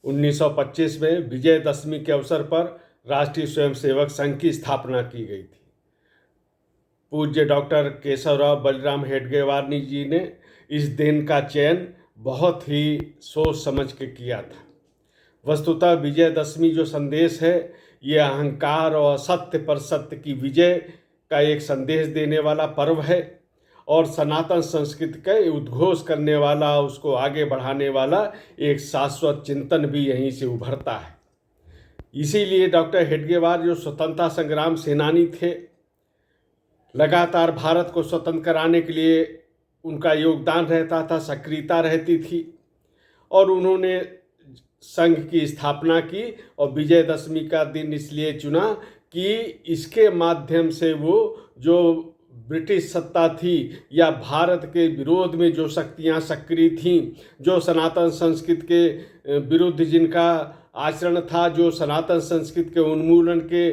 1925 में विजयदशमी के अवसर पर राष्ट्रीय स्वयंसेवक संघ की स्थापना की गई थी। पूज्य डॉक्टर केशवराव बलिराम हेडगेवार जी ने इस दिन का चयन बहुत ही सोच समझ के किया था। वस्तुतः विजयदशमी जो संदेश है, ये अहंकार और असत्य पर सत्य की विजय का एक संदेश देने वाला पर्व है और सनातन संस्कृति का उद्घोष करने वाला, उसको आगे बढ़ाने वाला एक शाश्वत चिंतन भी यहीं से उभरता है। इसीलिए डॉक्टर हेडगेवार जो स्वतंत्रता संग्राम सेनानी थे, लगातार भारत को स्वतंत्र कराने के लिए उनका योगदान रहता था, सक्रियता रहती थी और उन्होंने संघ की स्थापना की और विजयदशमी का दिन इसलिए चुना कि इसके माध्यम से वो जो ब्रिटिश सत्ता थी या भारत के विरोध में जो शक्तियां सक्रिय थीं, जो सनातन संस्कृति के विरुद्ध जिनका आचरण था, जो सनातन संस्कृति के उन्मूलन के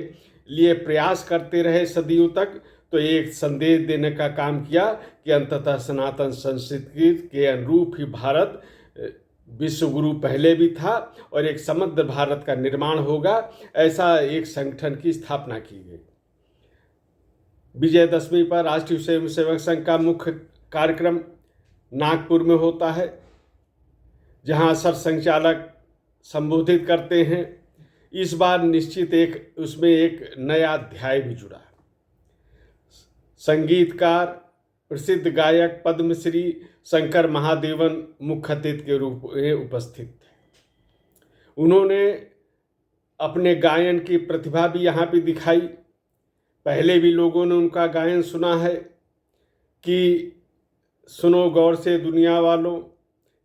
लिए प्रयास करते रहे सदियों तक, तो एक संदेश देने का काम किया कि अंततः सनातन संस्कृति के अनुरूप ही भारत विश्व गुरु पहले भी था और एक समृद्ध भारत का निर्माण होगा। ऐसा एक संगठन की स्थापना की गई। विजयदशमी पर राष्ट्रीय स्वयंसेवक संघ का मुख्य कार्यक्रम नागपुर में होता है, जहां सरसंघचालक संबोधित करते हैं। इस बार निश्चित उसमें एक नया अध्याय भी जुड़ा। संगीतकार प्रसिद्ध गायक पद्मश्री शंकर महादेवन मुख्य अतिथि के रूप में उपस्थित थे। उन्होंने अपने गायन की प्रतिभा भी यहाँ पे दिखाई। पहले भी लोगों ने उनका गायन सुना है कि सुनो गौर से दुनिया वालों,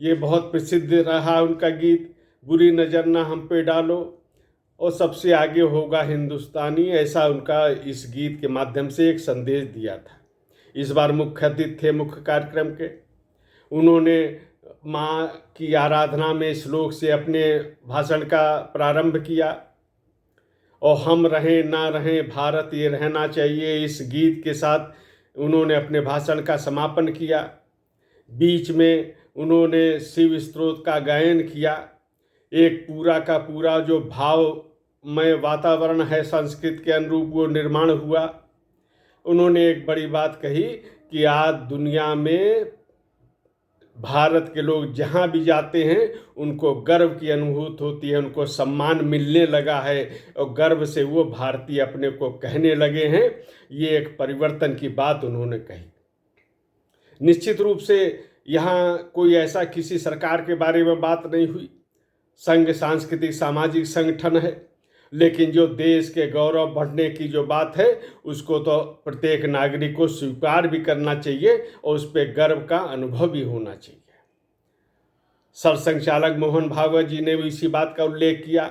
ये बहुत प्रसिद्ध रहा उनका गीत। बुरी नज़र ना हम पे डालो और सबसे आगे होगा हिंदुस्तानी, ऐसा उनका इस गीत के माध्यम से एक संदेश दिया था। इस बार मुख्य अतिथि थे मुख्य कार्यक्रम के। उन्होंने माँ की आराधना में श्लोक से अपने भाषण का प्रारंभ किया और हम रहें ना रहें भारत ये रहना चाहिए, इस गीत के साथ उन्होंने अपने भाषण का समापन किया। बीच में उन्होंने शिव स्तोत्र का गायन किया। एक पूरा का पूरा जो भावमय वातावरण है संस्कृत के अनुरूप वो निर्माण हुआ। उन्होंने एक बड़ी बात कही कि आज दुनिया में भारत के लोग जहाँ भी जाते हैं उनको गर्व की अनुभूति होती है, उनको सम्मान मिलने लगा है और गर्व से वो भारतीय अपने को कहने लगे हैं। ये एक परिवर्तन की बात उन्होंने कही। निश्चित रूप से यहाँ कोई ऐसा किसी सरकार के बारे में बात नहीं हुई। संघ सांस्कृतिक सामाजिक संगठन है, लेकिन जो देश के गौरव बढ़ने की जो बात है उसको तो प्रत्येक नागरिक को स्वीकार भी करना चाहिए और उस पर गर्व का अनुभव भी होना चाहिए। सरसंघचालक मोहन भागवत जी ने भी इसी बात का उल्लेख किया,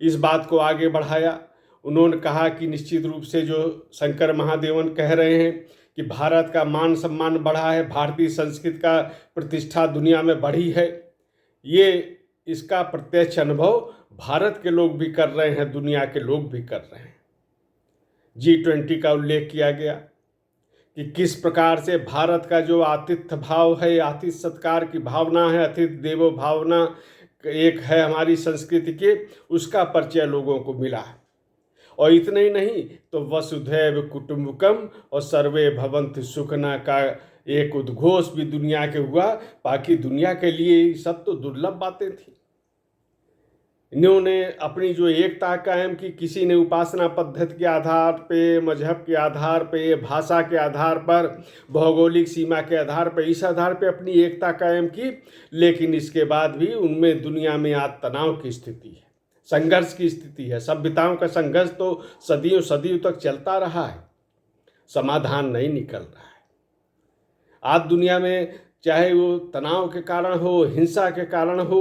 इस बात को आगे बढ़ाया। उन्होंने कहा कि निश्चित रूप से जो शंकर महादेवन कह रहे हैं कि भारत का मान सम्मान बढ़ा है, भारतीय संस्कृति का प्रतिष्ठा दुनिया में बढ़ी है, ये इसका प्रत्यक्ष अनुभव भारत के लोग भी कर रहे हैं, दुनिया के लोग भी कर रहे हैं। G20 का उल्लेख किया गया कि किस प्रकार से भारत का जो आतिथ्य भाव है, आतिथ्य सत्कार की भावना है, अतिथि देवो भावना एक है हमारी संस्कृति के, उसका परिचय लोगों को मिला है। और इतना ही नहीं तो वसुधैव कुटुंबकम और सर्वे भवन्तु सुखिनः का एक उद्घोष भी दुनिया के हुआ। बाकी दुनिया के लिए सब तो दुर्लभ बातें थी। इन्होंने अपनी जो एकता कायम की, किसी ने उपासना पद्धति के आधार पे, मजहब के आधार पे, भाषा के आधार पर, भौगोलिक सीमा के आधार पर, इस आधार पे अपनी एकता कायम की, लेकिन इसके बाद भी उनमें दुनिया में आज तनाव की स्थिति है, संघर्ष की स्थिति है। सभ्यताओं का संघर्ष तो सदियों सदियों तक चलता रहा है, समाधान नहीं निकल रहा है। आज दुनिया में चाहे वो तनाव के कारण हो, हिंसा के कारण हो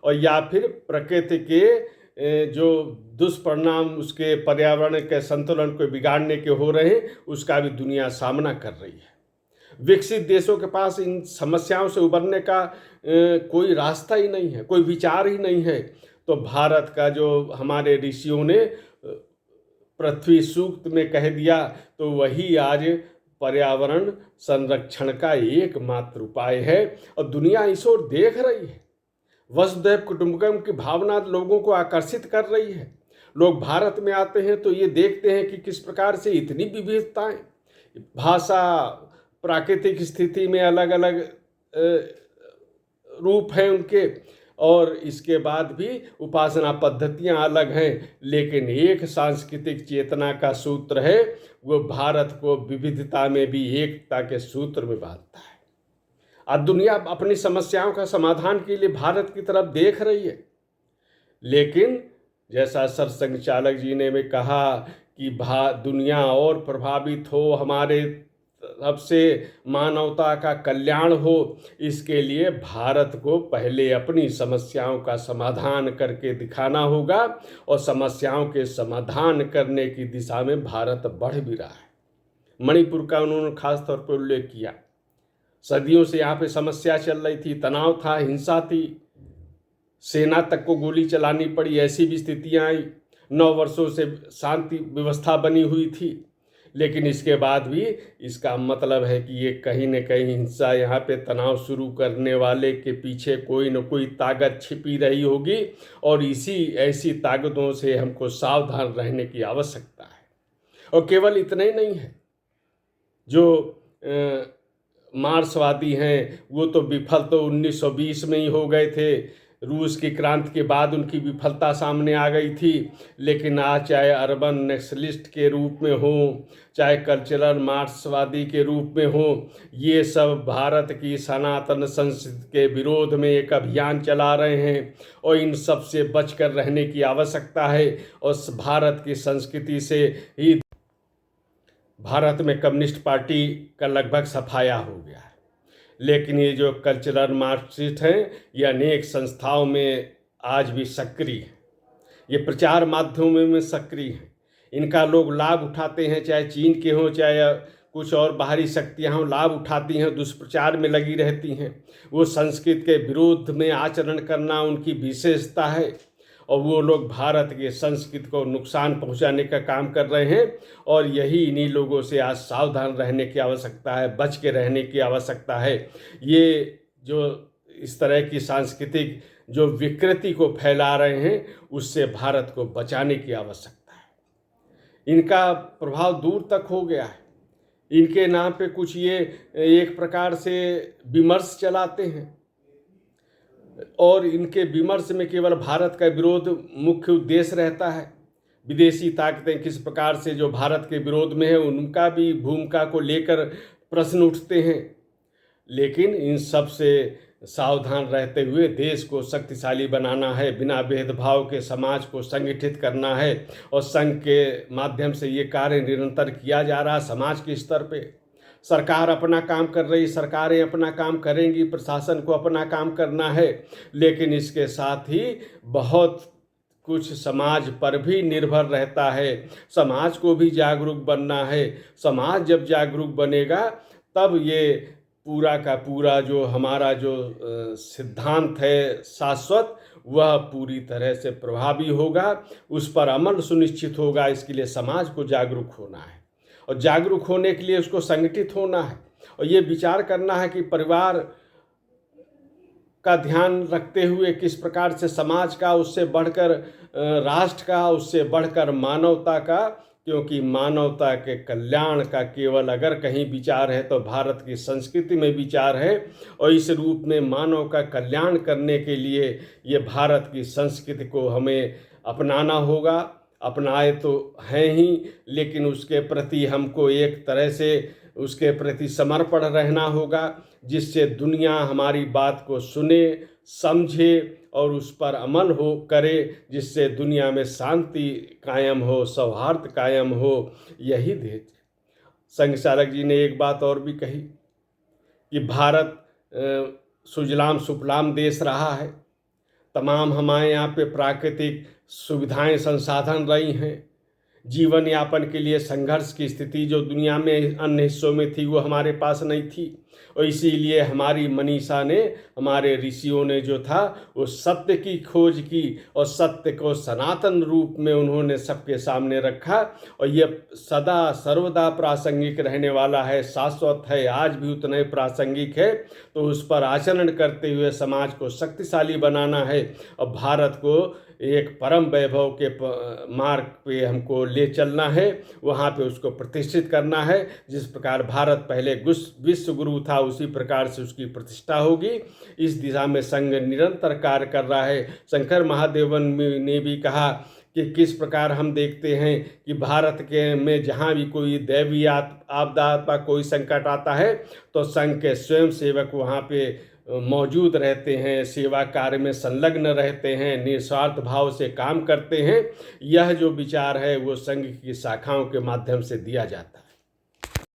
और या फिर प्रकृति के जो दुष्परिणाम उसके पर्यावरण के संतुलन को बिगाड़ने के हो रहे हैं, उसका भी दुनिया सामना कर रही है। विकसित देशों के पास इन समस्याओं से उबरने का कोई रास्ता ही नहीं है, कोई विचार ही नहीं है। तो भारत का जो हमारे ऋषियों ने पृथ्वी सूक्त में कह दिया, तो वही आज पर्यावरण संरक्षण का एकमात्र उपाय है और दुनिया इस ओर देख रही है। वसुधैव कुटुंबकम की भावना लोगों को आकर्षित कर रही है। लोग भारत में आते हैं तो ये देखते हैं कि किस प्रकार से इतनी विविधताएं, भाषा, प्राकृतिक स्थिति में अलग अलग रूप हैं उनके, और इसके बाद भी उपासना पद्धतियां अलग हैं, लेकिन एक सांस्कृतिक चेतना का सूत्र है, वो भारत को विविधता में भी एकता के सूत्र में बांधता है। आज दुनिया अपनी समस्याओं का समाधान के लिए भारत की तरफ देख रही है, लेकिन जैसा सरसंघ चालक जी ने भी कहा कि दुनिया और प्रभावित हो, हमारे तरफ से मानवता का कल्याण हो, इसके लिए भारत को पहले अपनी समस्याओं का समाधान करके दिखाना होगा, और समस्याओं के समाधान करने की दिशा में भारत बढ़ भी रहा है। मणिपुर का उन्होंने खास तौर पर उल्लेख किया। सदियों से यहाँ पे समस्या चल रही थी, तनाव था, हिंसा थी, सेना तक को गोली चलानी पड़ी, ऐसी भी स्थितियाँ आई। 9 वर्षों से शांति व्यवस्था बनी हुई थी, लेकिन इसके बाद भी इसका मतलब है कि ये कहीं न कहीं हिंसा, यहाँ पे तनाव शुरू करने वाले के पीछे कोई न कोई ताकत छिपी रही होगी, और ऐसी ताकतों से हमको सावधान रहने की आवश्यकता है। और केवल इतना ही नहीं है, जो मार्क्सवादी हैं वो तो विफल तो 1920 में ही हो गए थे, रूस की क्रांति के बाद उनकी विफलता सामने आ गई थी, लेकिन आज चाहे अर्बन नेशनलिस्ट के रूप में हो, चाहे कल्चरल मार्क्सवादी के रूप में हो, ये सब भारत की सनातन संस्कृति के विरोध में एक अभियान चला रहे हैं, और इन सब से बचकर रहने की आवश्यकता है। और भारत की संस्कृति से ही भारत में कम्युनिस्ट पार्टी का लगभग सफाया हो गया है, लेकिन ये जो कल्चरल मार्क्सिस्ट हैं, ये अनेक संस्थाओं में आज भी सक्रिय हैं, ये प्रचार माध्यमों में सक्रिय हैं, इनका लोग लाभ उठाते हैं, चाहे चीन के हों चाहे कुछ और बाहरी शक्तियाँ हों, लाभ उठाती हैं, दुष्प्रचार में लगी रहती हैं। वो संस्कृत के विरोध में आचरण करना उनकी विशेषता है, और वो लोग भारत के संस्कृति को नुकसान पहुंचाने का काम कर रहे हैं, और यही इन्हीं लोगों से आज सावधान रहने की आवश्यकता है, बच के रहने की आवश्यकता है। ये जो इस तरह की सांस्कृतिक जो विकृति को फैला रहे हैं, उससे भारत को बचाने की आवश्यकता है। इनका प्रभाव दूर तक हो गया है, इनके नाम पे कुछ ये एक प्रकार से विमर्श चलाते हैं, और इनके विमर्श में केवल भारत का विरोध मुख्य उद्देश्य रहता है। विदेशी ताकतें किस प्रकार से जो भारत के विरोध में है, उनका भी भूमिका को लेकर प्रश्न उठते हैं, लेकिन इन सब से सावधान रहते हुए देश को शक्तिशाली बनाना है, बिना भेदभाव के समाज को संगठित करना है, और संघ के माध्यम से ये कार्य निरंतर किया जा रहा है। समाज के स्तर पे सरकार अपना काम कर रही, सरकारें अपना काम करेंगी, प्रशासन को अपना काम करना है, लेकिन इसके साथ ही बहुत कुछ समाज पर भी निर्भर रहता है। समाज को भी जागरूक बनना है। समाज जब जागरूक बनेगा तब ये पूरा का पूरा जो हमारा जो सिद्धांत है शाश्वत, वह पूरी तरह से प्रभावी होगा, उस पर अमल सुनिश्चित होगा। इसके लिए समाज को जागरूक होना है, और जागरूक होने के लिए उसको संगठित होना है, और ये विचार करना है कि परिवार का ध्यान रखते हुए किस प्रकार से समाज का, उससे बढ़कर राष्ट्र का, उससे बढ़कर मानवता का, क्योंकि मानवता के कल्याण का केवल अगर कहीं विचार है तो भारत की संस्कृति में विचार है, और इस रूप में मानव का कल्याण करने के लिए ये भारत की संस्कृति को हमें अपनाना होगा। अपनाए तो हैं ही, लेकिन उसके प्रति हमको एक तरह से उसके प्रति समर्पण रहना होगा, जिससे दुनिया हमारी बात को सुने, समझे और उस पर अमल करे, जिससे दुनिया में शांति कायम हो, सौहार्द कायम हो। यही देश। संघ चालक जी ने एक बात और भी कही कि भारत सुजलाम सुफलाम देश रहा है, तमाम हमारे यहाँ पे प्राकृतिक सुविधाएं संसाधन रही हैं, जीवन यापन के लिए संघर्ष की स्थिति जो दुनिया में अन्य हिस्सों में थी वो हमारे पास नहीं थी। और इसीलिए हमारी मनीषा ने, हमारे ऋषियों ने जो था वो सत्य की खोज की और सत्य को सनातन रूप में उन्होंने सबके सामने रखा। और ये सदा सर्वदा प्रासंगिक रहने वाला है, शाश्वत है, आज भी उतना ही प्रासंगिक है। तो उस पर आचरण करते हुए समाज को शक्तिशाली बनाना है और भारत को एक परम वैभव के मार्ग पे हमको ले चलना है, वहाँ पे उसको प्रतिष्ठित करना है। जिस प्रकार भारत पहले विश्व गुरु था उसी प्रकार से उसकी प्रतिष्ठा होगी। इस दिशा में संघ निरंतर कार्य कर रहा है। शंकर महादेवन ने भी कहा कि किस प्रकार हम देखते हैं कि भारत के में जहाँ भी कोई दैवीय आपदा का कोई संकट आता है तो संघ के स्वयं सेवक वहाँ पे मौजूद रहते हैं, सेवा कार्य में संलग्न रहते हैं, निस्वार्थ भाव से काम करते हैं। यह जो विचार है वो संघ की शाखाओं के माध्यम से दिया जाता है।